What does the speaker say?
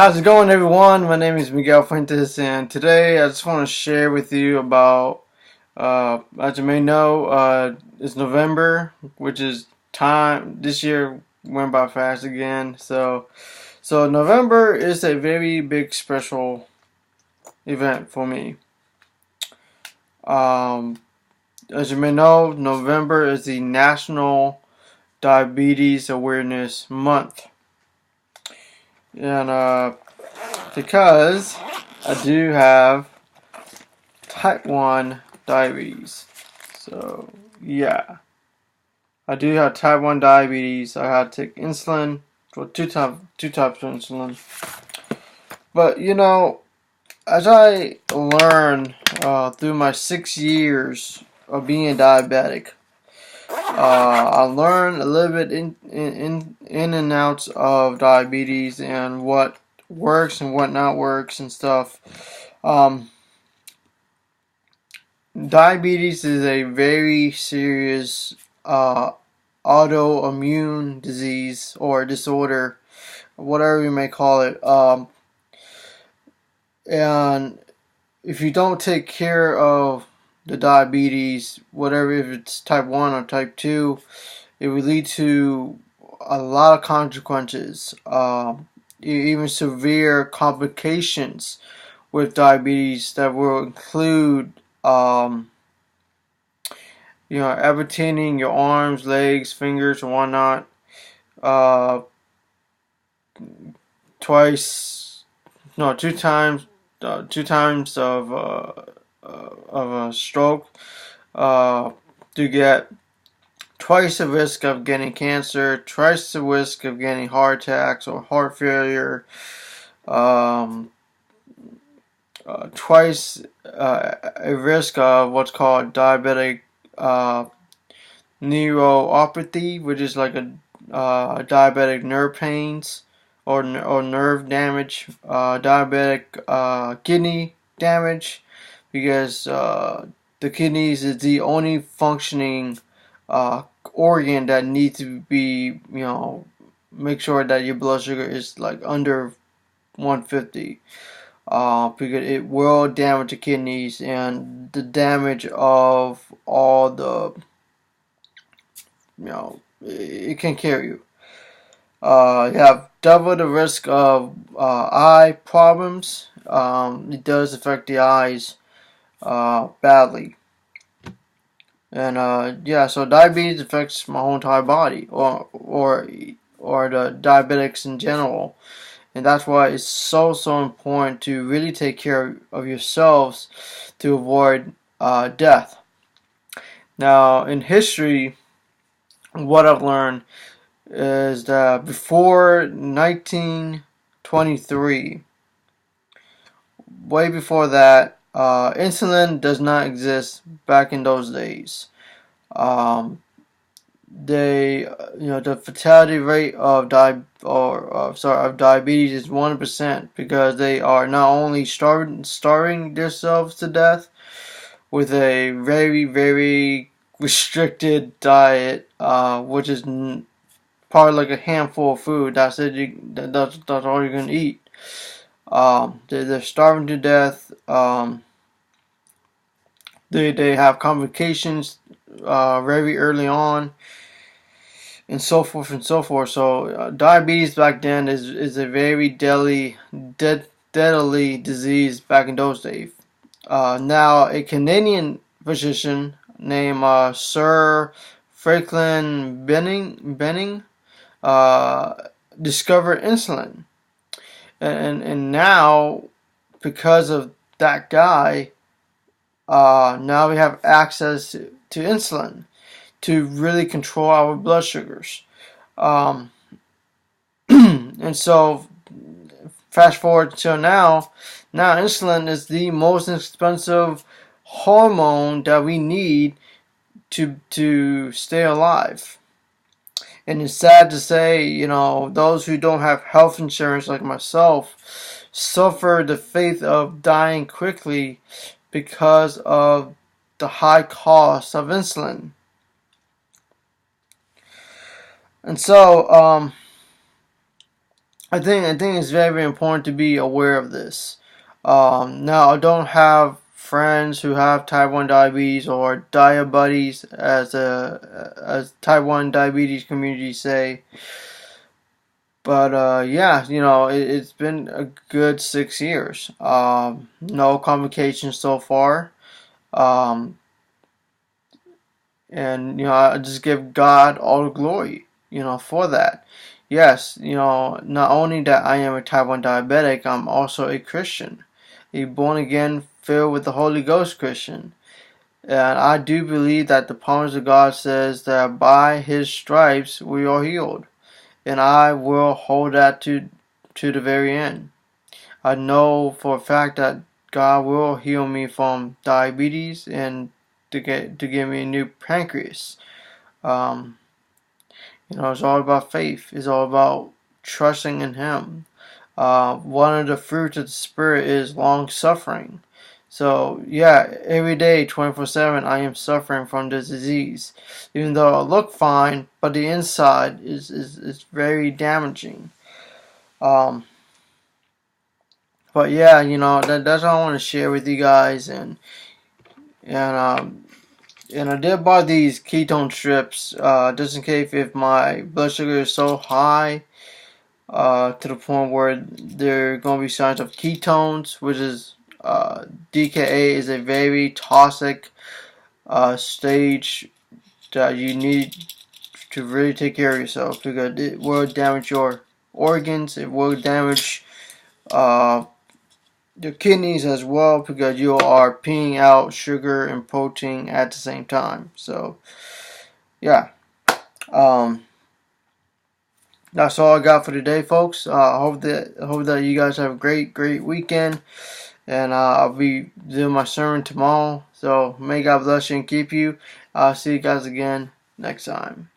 How's it going, everyone? My name is Miguel Fuentes, and today I just want to share with you about, as you may know, it's November, which is time. This year went by fast again. So November is a very big special event for me. Um, as you may know, November is the National Diabetes Awareness Month, and because I do have type 1 diabetes. So, yeah. I do have type 1 diabetes. I had to take insulin, well, two types of insulin. But, as I learned through my 6 years of being diabetic, I learned a little bit in and outs of diabetes and what works and what not works and stuff. Diabetes is a very serious autoimmune disease or disorder, whatever you may call it. And if you don't take care of the diabetes, whatever, if it's type 1 or type 2, it will lead to a lot of consequences, even severe complications with diabetes that will include amputating your arms, legs, fingers, and whatnot. Uh, twice, no, two times, two times of a stroke. To get twice the risk of getting cancer, twice the risk of getting heart attacks or heart failure. Twice a risk of what's called diabetic neuropathy, which is like a diabetic nerve pains or nerve damage, diabetic kidney damage, because the kidneys is the only functioning organ that needs to be, make sure that your blood sugar is like under 150. Because it will damage the kidneys and the damage of all the, it can kill you. You have double the risk of eye problems. It does affect the eyes badly. And so diabetes affects my whole entire body, or the diabetics in general. And that's why it's so important to really take care of yourselves to avoid death. Now, in history, what I've learned is that before 1923, way before that, insulin does not exist back in those days. The fatality rate of diabetes is 1%, because they are not only starving themselves to death with a very, very restricted diet, which is probably like a handful of food. That's it. That's all you're gonna eat. They're starving to death. They have complications very early on, and so forth and so forth. So diabetes back then is a very deadly disease back in those days. Now a Canadian physician named Sir Franklin Benning discovered insulin, and now, because of that guy, now we have access to insulin to really control our blood sugars. And so, fast forward to now insulin is the most expensive hormone that we need to stay alive. And it's sad to say, those who don't have health insurance like myself suffer the fate of dying quickly because of the high cost of insulin. And so, I think it's very, very important to be aware of this. Now, I don't have friends who have type 1 diabetes, or diabuddies, as type 1 diabetes community say. But yeah, it's been a good 6 years. No complications so far. Um, and I just give God all the glory, for that. Yes, not only that I am a type 1 diabetic, I'm also a Christian, a born again, filled with the Holy Ghost Christian. And I do believe that the promise of God says that by His stripes we are healed. And I will hold that to the very end. I know for a fact that God will heal me from diabetes, and to give me a new pancreas. Um, it's all about faith. It's all about trusting in Him. One of the fruits of the Spirit is long suffering. So yeah, every day, 24/7, I am suffering from this disease. Even though I look fine, but the inside is very damaging. Um, but yeah, that's all I want to share with you guys, and and I did buy these ketone strips, just in case if my blood sugar is so high, to the point where there are going to be signs of ketones, which is DKA is a very toxic stage that you need to really take care of yourself, because it will damage your organs. It will damage uh, your kidneys as well, because you are peeing out sugar and protein at the same time. So yeah, um, that's all I got for today, folks. I hope that you guys have a great weekend, and I'll be doing my sermon tomorrow. So may God bless you and keep you. I'll see you guys again next time.